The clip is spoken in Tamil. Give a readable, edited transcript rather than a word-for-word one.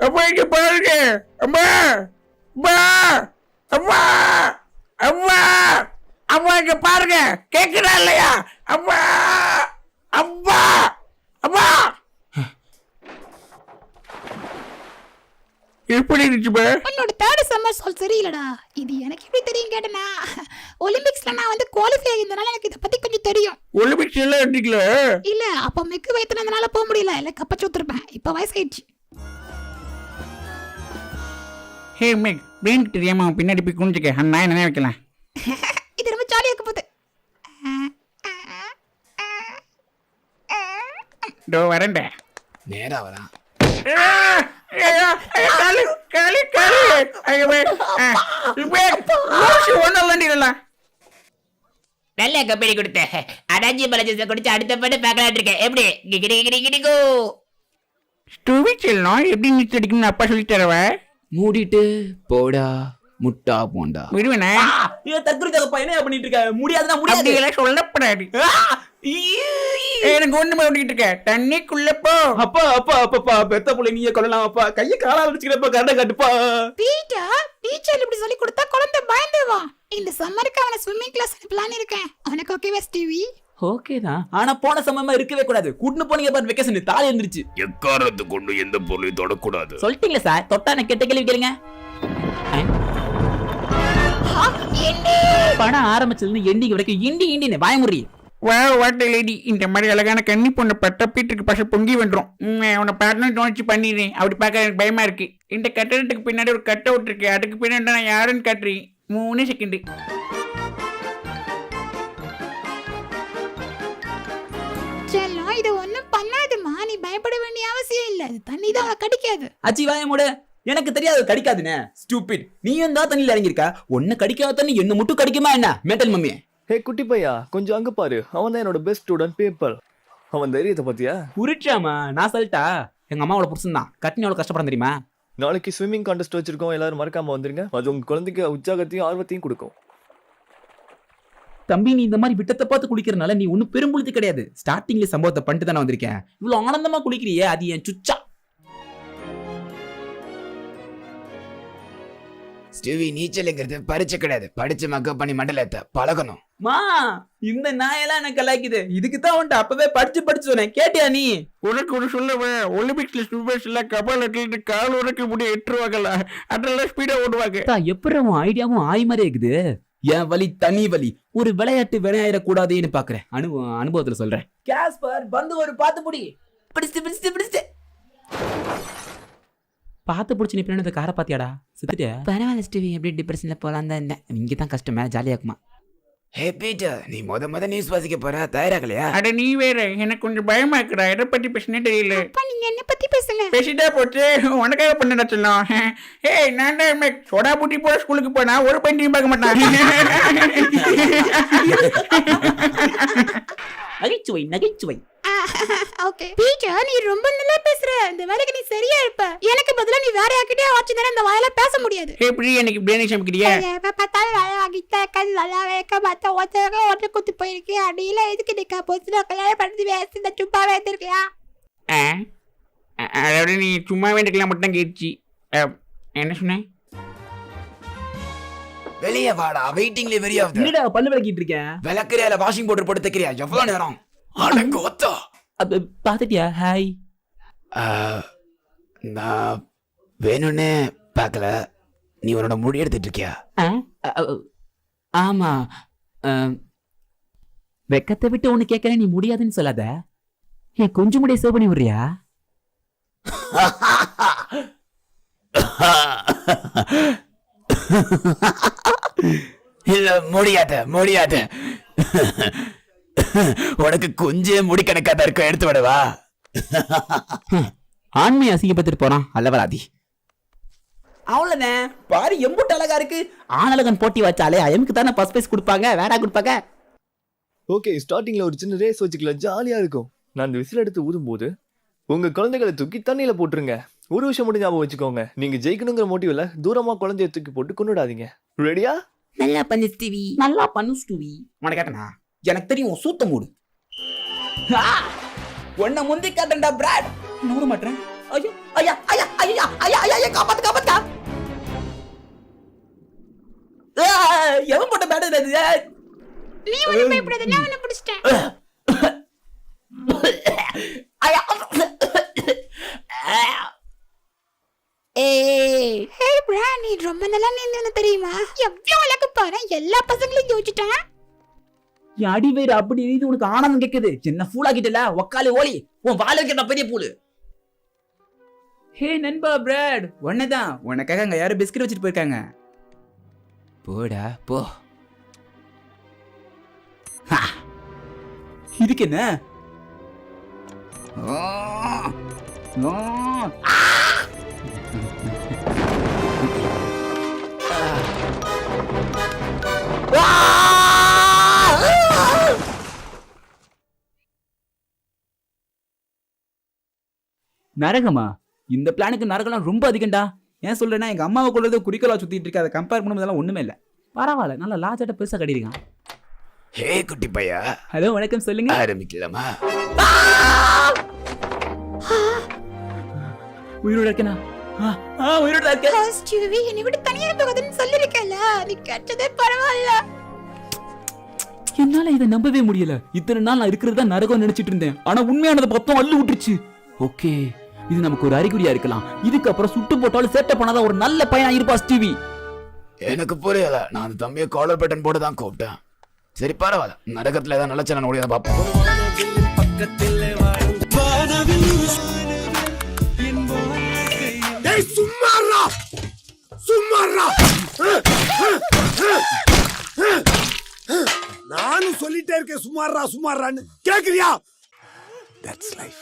அம்மா இங்க பாருங்க. அம்மா அம்மா அம்மா அம்மா அம்மா இங்க பாருங்க. கேக்குதா இல்லையா? அம்மா அம்மா அம்மா. எப்படி இருந்துச்சுமா? உன்னோட தேர்ட் சம்மர் சால் சரியில்லடா. இது எனக்கு எப்படி தெரியும் கேட்டனா, ஒலிம்பிக்ஸ்ல நான் வந்து குவாலிஃபை ஆகிருந்தனால எனக்கு இத பத்தி கொஞ்சம் தெரியும். ஒலிம்பிக்ஸ் எல்லாம் எடுக்கல இல்ல அப்ப மெக்கு வயித்துனதுனால போக முடியல. இல்ல கப்ப சுத்திருப்பேன். இப்ப வயசாயிடுச்சு. ஹே மேக் பிரெயின் தெரியாம பின்னாடி போய் குனிஞ்சுக்க. நான் என்ன வைக்கலாம். இது ரொம்ப ஜாலியா இருக்க போகுது. டோ வரேன்டா. நேரா வரான். நல்ல கம்பெனி கொடுத்த அடாஞ்சி பலஜிஸை குடிச்சு அடுத்த பாட்டு பார்க்கலாட்டு இருக்கேன். எப்படி கிடி கிடி கிடிகோ ஸ்டூவி செல்லம் எப்படி நீச்சல் அடிக்கணும்னு அப்பா சொல்லி தரவ. மூடிட்டு போடா முட்டா போண்டா. விடுவேண்ணே. தற்கொலை என்ன பண்ணிட்டு இருக்க? முடியாதுன்னா முடியாது. அப்படியெல்லாம் சொல்லப்படாது. எனக்கு ஒண்ணு பண்ணிட்டு இருக்க. தண்ணிக்குள்ள போ. அப்பா அப்பா அப்பா பெத்த புள்ளை நீயே கொள்ளலாம். அப்பா கையை காலா வச்சுக்கிறப்ப கரண்ட கட்டுப்பா. பீட்டர் டீச்சர் இப்படி சொல்லி கொடுத்தா குழந்தை பயந்துவான். இந்த சம்மருக்கு அவனை ஸ்விம்மிங் கிளாஸ் அனுப்பலான்னு இருக்கேன். அவனுக்கு ஓகேவா ஸ்டீவி? ஓகே தான். ஆனா போன சமயமா இருக்கவே கூடாது. கூட்டிட்டு போனீங்க பாரு வெக்கேஷன் தாலி இருந்துச்சு. எக்காரத்து கொண்டு எந்த பொருளையும் தொடக்கூடாது. சொல்லிட்டீங்களா சார்? தொட்டான கெட்ட கேள்வி கேளுங்க. படம் ஆரம்பிச்சதுன்னு எண்டிங் வரைக்கும் இண்டி இண்டின்னு வாயமுறி. வா வாட்ட லேடி. இந்த மாதிரி அழகான கன்னி பொண்ணு பட்ட பீட்டுக்கு பச பொங்கி வந்துடும். அவனை பார்க்கணும் தோணிச்சு பண்ணிடுறேன். அப்படி பார்க்க எனக்கு பயமா இருக்கு. இந்த கட்டடத்துக்கு பின்னாடி ஒரு கட் அவுட் இருக்கு. அதுக்கு பின்னாடி நான் யாருன்னு காட்டுறேன். 3 செகண்ட். செல்லம் இது ஒண்ணும் பண்ணாதுமா. நீ பயப்பட வேண்டிய அவசியம் இல்ல. தண்ணி தான் அவனை கடிக்காது. அச்சி வாயமோட. எனக்கு தெரியாது கடிக்காதுன்னு. ஸ்டூபிட். நீயும் தான் தண்ணியில இறங்கிருக்க. ஒன்னு கடிக்காத தண்ணி என்ன மட்டும் கடிக்குமா என்ன? Mental mummy. ஹே குட்டி பையா, கொஞ்சம் அங்க பாரு. அவன் தான் என்னோட பெஸ்ட் ஸ்டூடெண்ட் பேப்பர். அவன் தைரியத்தை பத்தியா? புரிச்சாமா? நான் சொல்லிட்டா. எங்க அம்மாவோட புருஷன் தான். கட்டினி எவ்வளவு கஷ்டப்பட தெரியுமா? நாளைக்கு ஸ்விம்மிங் கான்டெஸ்ட் வச்சிருக்கோம். எல்லாரும் மறக்காம வந்துருங்க. அது உங்க குழந்தைக்கு உற்சாகத்தையும் ஆர்வத்தையும் கொடுக்கும். தம்பி நீ இந்த மாதிரி விட்டத்தை பார்த்து குளிக்கிறனால நீ ஒன்னும் பெரும்புழுத்து கிடையாது. ஸ்டார்டிங்ல சம்பவத்தை பண்ணிட்டு தானே வந்திருக்கேன். இவ்வளவு ஆனந்தமா குளிக்கிறியே அது என் சுச்சா. ஸ்டூவி நீச்சல்ங்கிறது பரிச்சை கிடையாது. படிச்சு மக்கப் பண்ணி மண்டலத்தை பழகணும். மா இந்த நாயெல்லாம் எனக்கு கலாய்க்குது. இதுக்கு தான் உன்ட்டு அப்பவே படிச்சு சொன்னேன். கேட்டியா நீ? உனக்கு ஒரு சொல்லுவேன். ஒலிம்பிக்ஸ்ல ஸ்விம்மர்ஸ் எல்லாம் கபால் அட்லீட் கால் உனக்கு முடி எட்டுருவாங்கல்ல. அதெல்லாம் ஸ்பீடா ஓடுவாங்க. எப்படி உன் ஐடியாவும் ஆய் மாதிரி இருக்குது. என் வலி தனி வலி. ஒரு விளையாட்டு விளையாடக்கூடாதுன்னு பாக்குறேன். அனுபவத்துல சொல்றேன். கேஸ்பர் வந்து ஒரு பாத்து புடி. பிடிச்சு பாத்து பிடிச்சி நீ பின்னாடி காரை பாத்தியாடா? சுத்திட்டு பரவாயில்ல ஸ்டூவி. எப்படி டிப்ரெஷன்ல போலாம் தான் இருந்தேன். இங்க தான் கஷ்டம். மேல ஜாலியா இருக்குமா? ஹே பீட்டர், நீ முத நியூஸ் வாசிக்க போற. தயாராகலையா? அட நீ வேற. எனக்கு கொஞ்சம் பயமா இருக்குடா. எதை பத்தி பேசுனே தெரியல. அப்பா நீங்க என்ன பத்தி பேசுங்க? பேசிட்டா போச்சு. உனக்காக பண்ண சொல்லலாம். ஏய் நான் தான் சோடா புட்டி போற ஸ்கூலுக்கு போனா ஒரு பையனையும் பார்க்க மாட்டான். நகைச்சுவை. ஓகே பீட்டர் நீ ரொம்ப நல்லா பேசுற. இந்த வேலைக்கு நீ சரியா இருப்ப. எனக்கு பதிலா நீ வேற யார்கிட்டயே வாட்சினா இந்த வாயில பேச முடியாது. எப்படி எனக்கு பிரியாணி சமைக்கிறியா? பார்த்தாலும் நல்லா வாங்கிட்ட கல் நல்லா வேக்க பார்த்தா ஒருத்தருக்கு குத்து போயிருக்கு. அடியில எதுக்கு நிக்கா போச்சு? கல்யாணம் பண்ணி வேஸ்ட். இந்த சும்மா வேந்திருக்கியா? அதாவது நீ சும்மா வேண்டிக்கலாம் மட்டும் கேட்டுச்சு. என்ன சொன்னேன்? வெளியே வாடா. வெயிட்டிங்ல வெறியா என்னடா பல்லு விளக்கிட்டு இருக்கேன். விளக்குறியா வாஷிங் பவுடர் போட்டு தைக்கிறியா? எவ்வளவு நேரம்? அடங்கோத்தா பாத்துட்டியா? ஹாய். நான் வேணும்னே பார்க்கல. நீ உன்னோட முடி எடுத்துட்டு இருக்கியா? ஆமா. வெக்கத்தை விட்டு ஒண்ணு கேட்கல. நீ முடியாதுன்னு சொல்லாத. ஏன் கொஞ்சம் முடிய சேவ் பண்ணி விடுறியா? இல்ல முடியாத. உனக்கு கொஞ்சம் முடி கணக்காத இருக்க. எடுத்து விடவா? ஆண்மை அசிங்கப்பத்துட்டு போறான் அல்லவராதி. அவ்வளவுதானே. பாரு எம்புட்டு அழகா இருக்கு. ஆனழகன் போட்டி வச்சாலே அயமுக்கு தானே ஃபர்ஸ்ட் பிரைஸ் கொடுப்பாங்க. வேடா கொடுப்பாங்க. ஓகே ஸ்டார்டிங்ல ஒரு சின்ன ரேஸ் வச்சுக்கலாம். ஜாலியா இருக்கும். நான் இந்த விசில் எடுத்து ஊதும் போது உங்க குழந்தைகளை தூக்கி தண்ணியில போட்டுருங்க. ஒரு விஷயம் மட்டும் ஞாபகம் வச்சுக்கோங்க. நீங்க ஜெயிக்கணுங்கிற மோட்டிவ்ல தூரமா குழந்தைய தூக்கி போட்டு கொண்டுடாதீங்க. ரெடியா? நல்லா பண்ணு ஸ்டீவி. நல்லா பண்ணு ஸ்டூவி. உனக்கு கேட்டனா? எனக்கு தெரியும் சூத்த மூடு. உன்னை முந்தி காட்டண்டா பிராட். நூறு மாட்டேன். ஐயோ ஐயா ஐயா ஐயா ஐயா ஐயா காப்பாத்து காப்பாத்தா. எவன் போட்ட பேட்டர் அது? நீ ஒண்ணு பயப்படாத, நான் உன்னை பிடிச்சிட்டேன். ஐயா ஹே ப்ரா, நீ ரொம்ப நல்லா நீந்தன தெரியுமா? எவ்வளவு அழகு பாரு, எல்லா பசங்களையும் யோசிச்சிட்டேன். என் அடி வேறு அப்படி இது உனக்கு ஆனந்தம் கேக்குது. என்ன ஃபூலாக்கிட்டல ஒக்காலே ஓலி, உன் வாழ வைக்கிற பெரிய பூலு. ஹே நண்பா பிராட், ஒன்னதான் உனக்காக அங்க யாரும் பிஸ்கட் வச்சுட்டு போயிருக்காங்க. போடா போ. இதுக்கு என்ன? நரகமா? இந்த பிளானுக்கு நரகம்லாம் ரொம்ப அதிகம்டா. ஏன் சொல்றேன்னா எங்க அம்மாவை கொள்றது குறிக்கோளா சுத்திட்டு இருக்க. அதை கம்பேர் பண்ணும்போதெல்லாம் ஒண்ணுமே இல்லை. பரவாயில்ல, நல்லா லாஜாட்ட பெருசா கட்டிருக்கான். ஹே குட்டி பையா, ஹலோ வணக்கம், சொல்லுங்க. ஆரம்பிக்கலாமா? உயிரோட இருக்கேனா? உயிரோட இருக்கேன். ஸ்டீவி, என்னை விட்டு தனியா போகாதுன்னு சொல்லிருக்கல, நீ கேட்டதே பரவாயில்ல. என்னால இதை நம்பவே முடியல. இத்தனை நாள் நான் இருக்கிறது தான் நரகம் நினைச்சிட்டு இருந்தேன். ஆனா உண்மையானதை பார்த்தோம் அள்ளு விட்டுருச்சு. ஓகே, இது நமக்கு ஒரு அறிகுறியா இருக்கலாம். இதுக்கப்புறம் சுட்டு போட்டாலும் சேட்டை பண்ணாதான் ஒரு நல்ல பையனா இருப்பா ஸ்டீவி. எனக்கு புரியல. நான் அந்த தம்பியை காலர் பட்டன் போட்டு தான் கூப்பிட்டேன். சரி பரவாயில்ல, நரகத்துல ஏதாவது நல்ல சேனல் ஓடியதை பார்ப்போம். சும்மாறா சும்மாறா, நானும் சொல்லிட்டே இருக்கேன் சும்மாறா சும்மாறான்னு, கேக்குறியா? That's life.